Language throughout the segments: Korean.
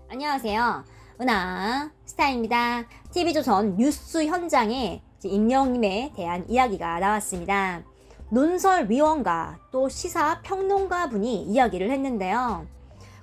안녕하세요. 은하 스타입니다. TV조선 뉴스 현장에 임영웅님에 대한 이야기가 나왔습니다. 논설위원과 또 시사평론가 분이 이야기를 했는데요.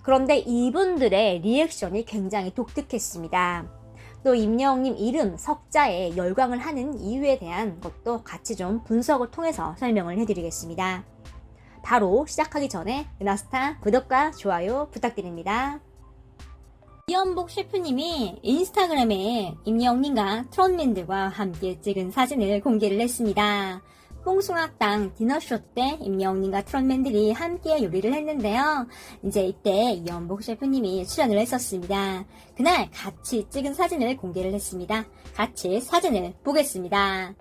그런데 이분들의 리액션이 굉장히 독특했습니다. 또 임영웅님 이름 석자에 열광을 하는 이유에 대한 것도 같이 좀 분석을 통해서 설명을 해드리겠습니다. 바로 시작하기 전에 은하스타 구독과 좋아요 부탁드립니다. 이연복 셰프님이 인스타그램에 임영웅님과 트롯맨들과 함께 찍은 사진을 공개를 했습니다. 뽕숭아땅 디너쇼 때 임영웅님과 트롯맨들이 함께 요리를 했는데요. 이제 이때 이연복 셰프님이 출연을 했었습니다. 그날 같이 찍은 사진을 공개를 했습니다. 같이 사진을 보겠습니다.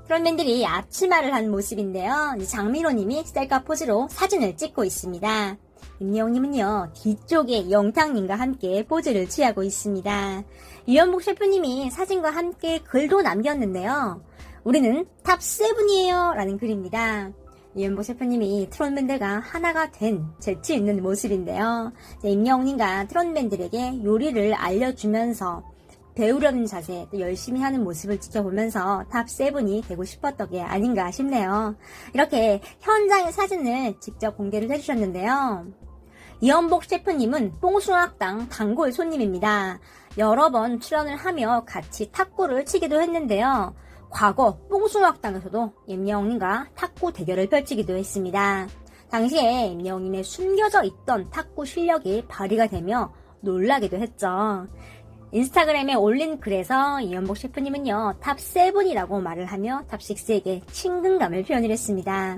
트롯맨들이 앞치마를 한 모습인데요. 장미로님이 셀카 포즈로 사진을 찍고 있습니다. 임영웅님은요 뒤쪽에 영탁님과 함께 포즈를 취하고 있습니다. 이연복 셰프님이 사진과 함께 글도 남겼는데요. 우리는 탑7이에요 라는 글입니다. 이연복 셰프님이 트롯맨들과 하나가 된 재치 있는 모습인데요. 임영웅님과 트롯맨들에게 요리를 알려주면서 배우려는 자세, 또 열심히 하는 모습을 지켜보면서 탑7이 되고 싶었던 게 아닌가 싶네요. 이렇게 현장의 사진을 직접 공개를 해주셨는데요. 이연복 셰프님은 뽕숭아땅 단골 손님입니다. 여러 번 출연을 하며 같이 탁구를 치기도 했는데요. 과거 뽕숭아땅에서도 임영웅님과 탁구 대결을 펼치기도 했습니다. 당시에 임영웅님의 숨겨져 있던 탁구 실력이 발휘가 되며 놀라기도 했죠. 인스타그램에 올린 글에서 이연복 셰프님은요 탑7이라고 말을 하며 탑6에게 친근감을 표현을 했습니다.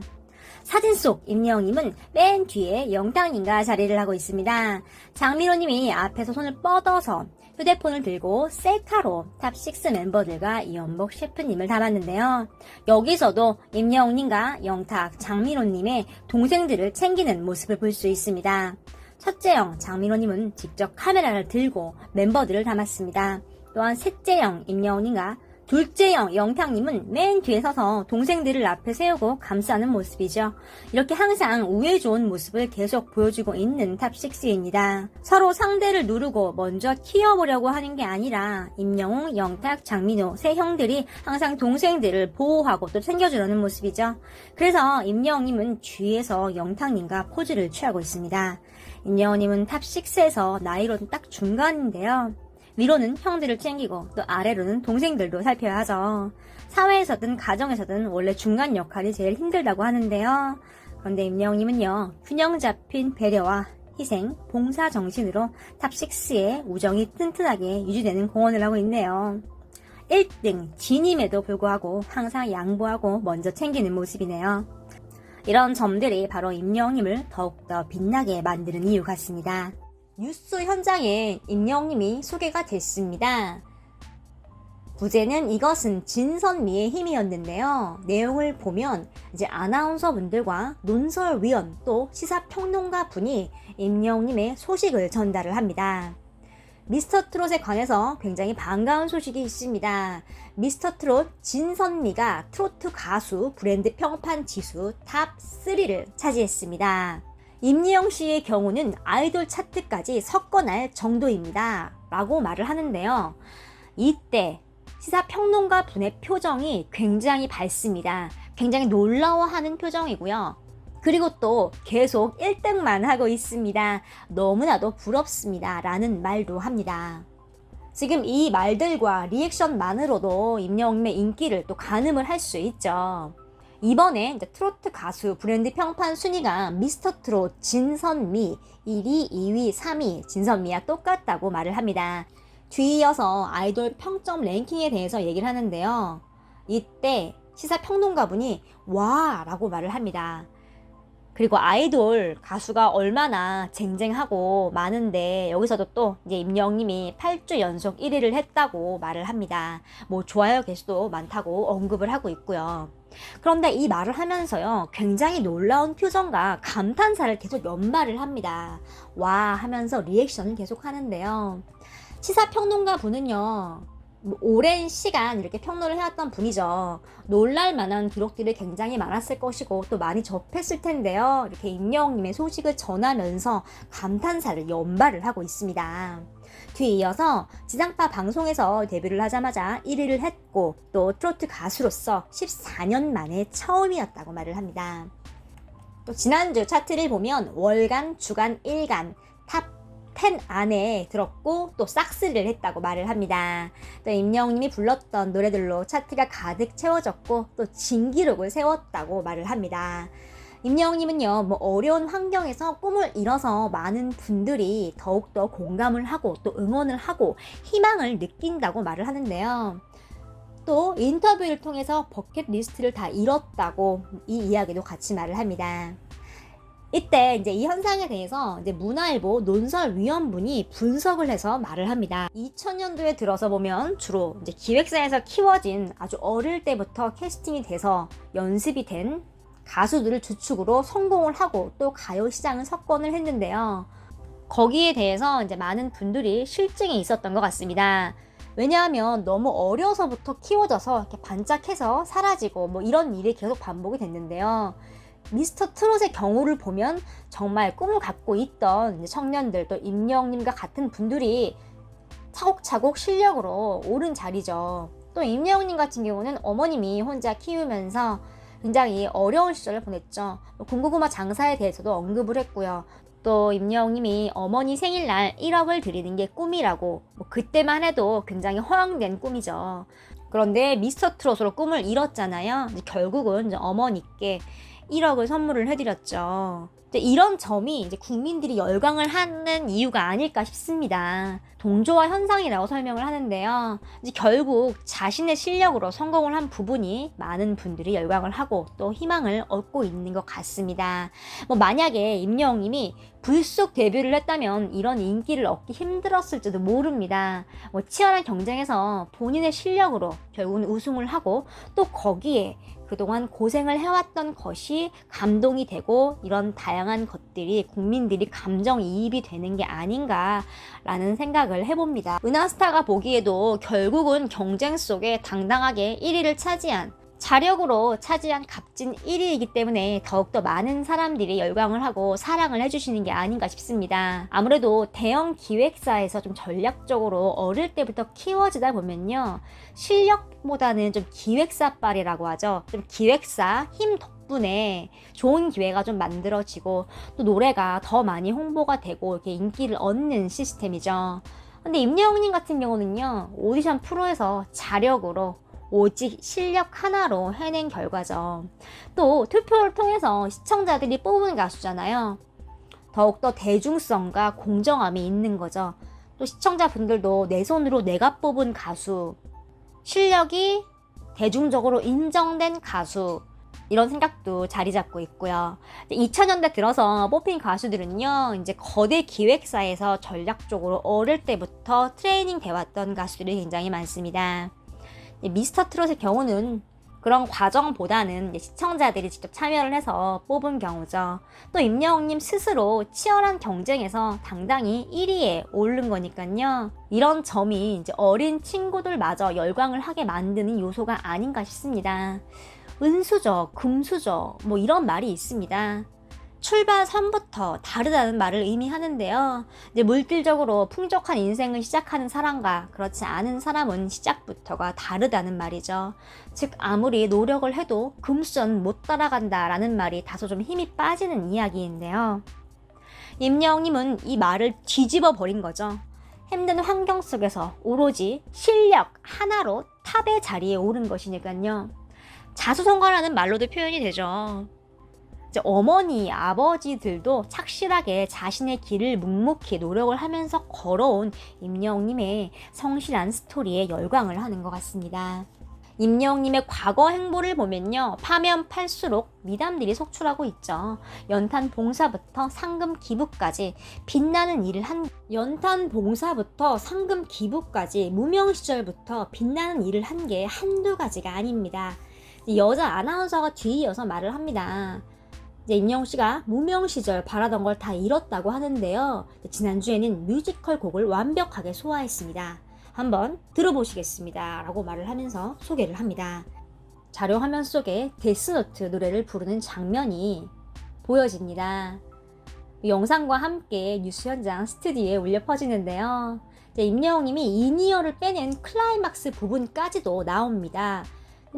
사진 속 임영웅님은 맨 뒤에 영탁님과 자리를 하고 있습니다. 장미로님이 앞에서 손을 뻗어서 휴대폰을 들고 셀카로 탑6 멤버들과 이연복 셰프님을 담았는데요. 여기서도 임영웅님과 영탁, 장미로님의 동생들을 챙기는 모습을 볼 수 있습니다. 첫째 형 장민호님은 직접 카메라를 들고 멤버들을 담았습니다. 또한 셋째 형 임영웅님과 둘째 형 영탁님은 맨 뒤에 서서 동생들을 앞에 세우고 감싸는 모습이죠. 이렇게 항상 우애 좋은 모습을 계속 보여주고 있는 탑6입니다. 서로 상대를 누르고 먼저 키워보려고 하는 게 아니라 임영웅, 영탁, 장민호 세 형들이 항상 동생들을 보호하고 또 챙겨주려는 모습이죠. 그래서 임영웅님은 뒤에서 영탁님과 포즈를 취하고 있습니다. 임영웅님은 탑6에서 나이로는 딱 중간인데요. 위로는 형들을 챙기고 또 아래로는 동생들도 살펴야 하죠. 사회에서든 가정에서든 원래 중간 역할이 제일 힘들다고 하는데요. 그런데 임영웅님은요 균형 잡힌 배려와 희생, 봉사 정신으로 탑6의 우정이 튼튼하게 유지되는 공헌을 하고 있네요. 1등 진임에도 불구하고 항상 양보하고 먼저 챙기는 모습이네요. 이런 점들이 바로 임영웅님을 더욱더 빛나게 만드는 이유 같습니다. 뉴스 현장에 임영웅님이 소개가 됐습니다. 부제는 이것은 진선미의 힘이었는데요. 내용을 보면 이제 아나운서 분들과 논설위원 또 시사평론가 분이 임영웅님의 소식을 전달을 합니다. 미스터트롯에 관해서 굉장히 반가운 소식이 있습니다. 미스터트롯 진선미가 트로트 가수 브랜드 평판 지수 탑3를 차지했습니다. 임리영 씨의 경우는 아이돌 차트까지 석권할 정도입니다. 라고 말을 하는데요. 이때 시사평론가 분의 표정이 굉장히 밝습니다. 굉장히 놀라워하는 표정이고요. 그리고 또 계속 1등만 하고 있습니다. 너무나도 부럽습니다. 라는 말도 합니다. 지금 이 말들과 리액션만으로도 임영웅님의 인기를 또 가늠을 할 수 있죠. 이번에 이제 트로트 가수 브랜드 평판 순위가 미스터트롯 진선미 1위, 2위, 3위 진선미와 똑같다고 말을 합니다. 뒤이어서 아이돌 평점 랭킹에 대해서 얘기를 하는데요. 이때 시사평론가분이 와 라고 말을 합니다. 그리고 아이돌 가수가 얼마나 쟁쟁하고 많은데 여기서도 또 이제 임영웅님이 8주 연속 1위를 했다고 말을 합니다. 뭐 좋아요 개수도 많다고 언급을 하고 있고요. 그런데 이 말을 하면서요 굉장히 놀라운 표정과 감탄사를 계속 연발을 합니다. 와 하면서 리액션을 계속 하는데요. 시사평론가 분은요 오랜 시간 이렇게 평론을 해왔던 분이죠. 놀랄만한 기록들이 굉장히 많았을 것이고 또 많이 접했을 텐데요. 이렇게 임영웅님의 소식을 전하면서 감탄사를 연발을 하고 있습니다. 뒤에 이어서 지상파 방송에서 데뷔를 하자마자 1위를 했고 또 트로트 가수로서 14년 만에 처음이었다고 말을 합니다. 또 지난주 차트를 보면 월간, 주간, 일간, 탑 10 안에 들었고 또 싹쓸이를 했다고 말을 합니다. 또 임영웅님이 불렀던 노래들로 차트가 가득 채워졌고 또 진기록을 세웠다고 말을 합니다. 임영웅님은요, 어려운 환경에서 꿈을 이뤄서 많은 분들이 더욱더 공감을 하고 또 응원을 하고 희망을 느낀다고 말을 하는데요. 또 인터뷰를 통해서 버킷리스트를 다 이뤘다고 이 이야기도 같이 말을 합니다. 이때 이제 이 현상에 대해서 이제 문화일보 논설위원분이 분석을 해서 말을 합니다. 2000년도에 들어서 보면 주로 이제 기획사에서 키워진 아주 어릴 때부터 캐스팅이 돼서 연습이 된 가수들을 주축으로 성공을 하고 또 가요 시장을 석권을 했는데요. 거기에 대해서 이제 많은 분들이 실증이 있었던 것 같습니다. 왜냐하면 너무 어려서부터 키워져서 이렇게 반짝해서 사라지고 이런 일이 계속 반복이 됐는데요. 미스터 트롯의 경우를 보면 정말 꿈을 갖고 있던 청년들 또 임영웅님과 같은 분들이 차곡차곡 실력으로 오른 자리죠. 또 임영웅님 같은 경우는 어머님이 혼자 키우면서 굉장히 어려운 시절을 보냈죠. 군고구마 장사에 대해서도 언급을 했고요. 또 임영웅님이 어머니 생일날 1억을 드리는 게 꿈이라고 그때만 해도 굉장히 허황된 꿈이죠. 그런데 미스터 트롯으로 꿈을 이뤘잖아요. 결국은 이제 어머니께 1억을 선물을 해드렸죠. 이런 점이 이제 국민들이 열광을 하는 이유가 아닐까 싶습니다. 동조화 현상이라고 설명을 하는데요. 이제 결국 자신의 실력으로 성공을 한 부분이 많은 분들이 열광을 하고 또 희망을 얻고 있는 것 같습니다. 만약에 임영웅님이 불쑥 데뷔를 했다면 이런 인기를 얻기 힘들었을지도 모릅니다. 치열한 경쟁에서 본인의 실력으로 결국은 우승을 하고 또 거기에 그동안 고생을 해왔던 것이 감동이 되고 이런 다양한 것들이 국민들이 감정이입이 되는 게 아닌가라는 생각을 해봅니다. 은하스타가 보기에도 결국은 경쟁 속에 당당하게 1위를 차지한 자력으로 차지한 값진 1위이기 때문에 더욱더 많은 사람들이 열광을 하고 사랑을 해주시는 게 아닌가 싶습니다. 아무래도 대형 기획사에서 좀 전략적으로 어릴 때부터 키워지다 보면요. 실력보다는 좀 기획사빨이라고 하죠. 좀 기획사 힘 덕분에 좋은 기회가 좀 만들어지고 또 노래가 더 많이 홍보가 되고 이렇게 인기를 얻는 시스템이죠. 근데 임영웅님 같은 경우는요. 오디션 프로에서 자력으로 오직 실력 하나로 해낸 결과죠. 또 투표를 통해서 시청자들이 뽑은 가수잖아요. 더욱더 대중성과 공정함이 있는 거죠. 또 시청자분들도 내 손으로 내가 뽑은 가수, 실력이 대중적으로 인정된 가수, 이런 생각도 자리 잡고 있고요. 2000년대 들어서 뽑힌 가수들은요, 이제 거대 기획사에서 전략적으로 어릴 때부터 트레이닝 돼왔던 가수들이 굉장히 많습니다. 미스터 트롯의 경우는 그런 과정보다는 시청자들이 직접 참여를 해서 뽑은 경우죠. 또 임영웅님 스스로 치열한 경쟁에서 당당히 1위에 오른 거니까요. 이런 점이 이제 어린 친구들마저 열광을 하게 만드는 요소가 아닌가 싶습니다. 은수저, 금수저 이런 말이 있습니다. 출발 선부터 다르다는 말을 의미하는데요. 이제 물질적으로 풍족한 인생을 시작하는 사람과 그렇지 않은 사람은 시작부터가 다르다는 말이죠. 즉 아무리 노력을 해도 금수저는 못 따라간다라는 말이 다소 좀 힘이 빠지는 이야기인데요. 임영웅님은 이 말을 뒤집어 버린 거죠. 힘든 환경 속에서 오로지 실력 하나로 탑의 자리에 오른 것이니까요. 자수성가라는 말로도 표현이 되죠. 어머니, 아버지들도 착실하게 자신의 길을 묵묵히 노력을 하면서 걸어온 임영웅님의 성실한 스토리에 열광을 하는 것 같습니다. 임영웅님의 과거 행보를 보면요. 파면 팔수록 미담들이 속출하고 있죠. 연탄 봉사부터 상금 기부까지 빛나는 일을 연탄 봉사부터 상금 기부까지 무명 시절부터 빛나는 일을 한 게 한두 가지가 아닙니다. 여자 아나운서가 뒤이어서 말을 합니다. 이제 임영웅 씨가 무명 시절 바라던 걸 다 이뤘다고 하는데요. 지난주에는 뮤지컬 곡을 완벽하게 소화했습니다. 한번 들어보시겠습니다. 라고 말을 하면서 소개를 합니다. 자료 화면 속에 데스노트 노래를 부르는 장면이 보여집니다. 영상과 함께 뉴스 현장 스튜디오에 울려 퍼지는데요. 이제 임영웅님이 이니어를 빼낸 클라이막스 부분까지도 나옵니다.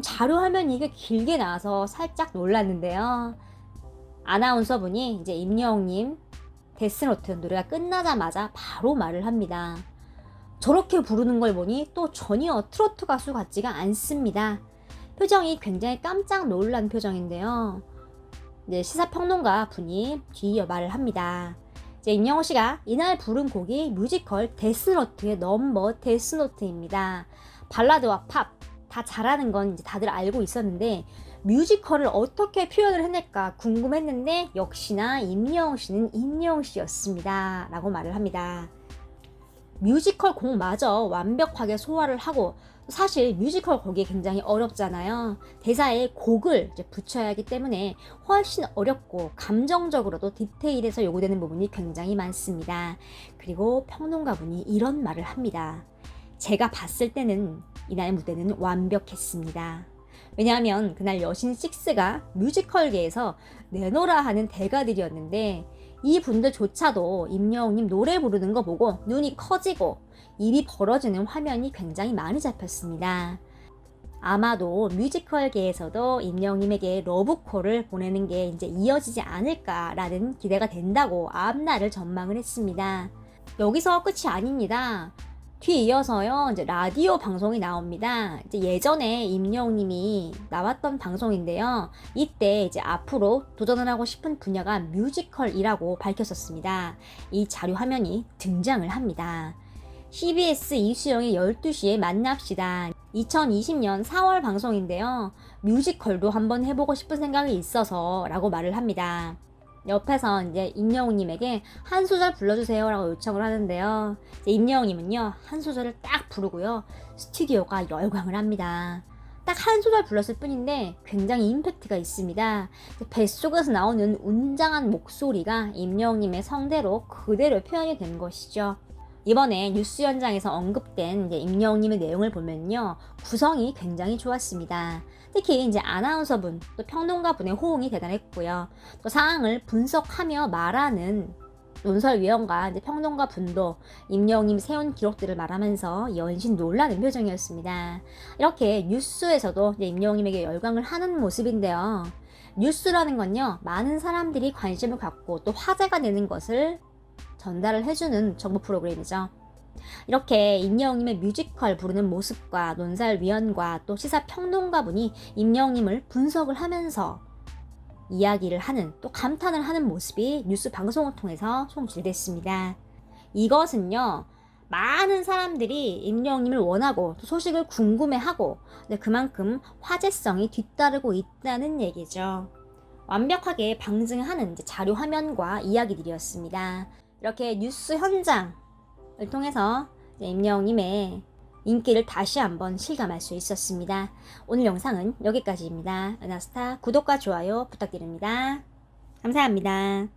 자료 화면이 이게 길게 나와서 살짝 놀랐는데요. 아나운서분이 이제 임영웅님 데스노트 노래가 끝나자마자 바로 말을 합니다. 저렇게 부르는 걸 보니 또 전혀 트로트 가수 같지가 않습니다. 표정이 굉장히 깜짝 놀란 표정인데요. 이제 시사평론가 분이 뒤이어 말을 합니다. 이제 임영웅 씨가 이날 부른 곡이 뮤지컬 데스노트의 넘버 데스노트입니다. 발라드와 팝 다 잘하는 건 이제 다들 알고 있었는데 뮤지컬을 어떻게 표현을 해낼까 궁금했는데 역시나 임영웅 씨는 임영웅 씨였습니다. 라고 말을 합니다. 뮤지컬 곡마저 완벽하게 소화를 하고 사실 뮤지컬 곡이 굉장히 어렵잖아요. 대사에 곡을 이제 붙여야 하기 때문에 훨씬 어렵고 감정적으로도 디테일해서 요구되는 부분이 굉장히 많습니다. 그리고 평론가분이 이런 말을 합니다. 제가 봤을 때는 이날 무대는 완벽했습니다. 왜냐하면 그날 여신 6가 뮤지컬계에서 내노라 하는 대가들이었는데 이 분들조차도 임영웅님 노래 부르는 거 보고 눈이 커지고 입이 벌어지는 화면이 굉장히 많이 잡혔습니다. 아마도 뮤지컬계에서도 임영웅님에게 러브콜을 보내는 게 이제 이어지지 않을까라는 기대가 된다고 앞날을 전망을 했습니다. 여기서 끝이 아닙니다. 뒤이어서요, 이제 라디오 방송이 나옵니다. 이제 예전에 임영웅님이 나왔던 방송인데요. 이때 이제 앞으로 도전을 하고 싶은 분야가 뮤지컬이라고 밝혔었습니다. 이 자료 화면이 등장을 합니다. CBS 이수영의 12시에 만납시다. 2020년 4월 방송인데요. 뮤지컬도 한번 해보고 싶은 생각이 있어서 라고 말을 합니다. 옆에서 이제 임영웅님에게 한 소절 불러주세요 라고 요청을 하는데요. 임영웅님은요 한 소절을 딱 부르고요 스튜디오가 열광을 합니다. 딱 한 소절 불렀을 뿐인데 굉장히 임팩트가 있습니다. 뱃속에서 나오는 웅장한 목소리가 임영웅님의 성대로 그대로 표현이 된 것이죠. 이번에 뉴스 현장에서 언급된 임영웅님의 내용을 보면요 구성이 굉장히 좋았습니다. 특히 이제 아나운서분 또 평론가분의 호응이 대단했고요. 또 상황을 분석하며 말하는 논설위원과 이제 평론가분도 임영웅님이 세운 기록들을 말하면서 연신 놀라는 표정이었습니다. 이렇게 뉴스에서도 이제 임영웅님에게 열광을 하는 모습인데요. 뉴스라는 건요 많은 사람들이 관심을 갖고 또 화제가 되는 것을 전달을 해주는 정보 프로그램이죠. 이렇게 임영웅님의 뮤지컬 부르는 모습과 논설위원과 또 시사평론가분이 임영웅님을 분석을 하면서 이야기를 하는 또 감탄을 하는 모습이 뉴스 방송을 통해서 송출됐습니다. 이것은요 많은 사람들이 임영웅님을 원하고 또 소식을 궁금해하고 그만큼 화제성이 뒤따르고 있다는 얘기죠. 완벽하게 방증하는 자료 화면과 이야기들이었습니다. 이렇게 뉴스 현장을 통해서 임영웅님의 인기를 다시 한번 실감할 수 있었습니다. 오늘 영상은 여기까지입니다. 은하스타 구독과 좋아요 부탁드립니다. 감사합니다.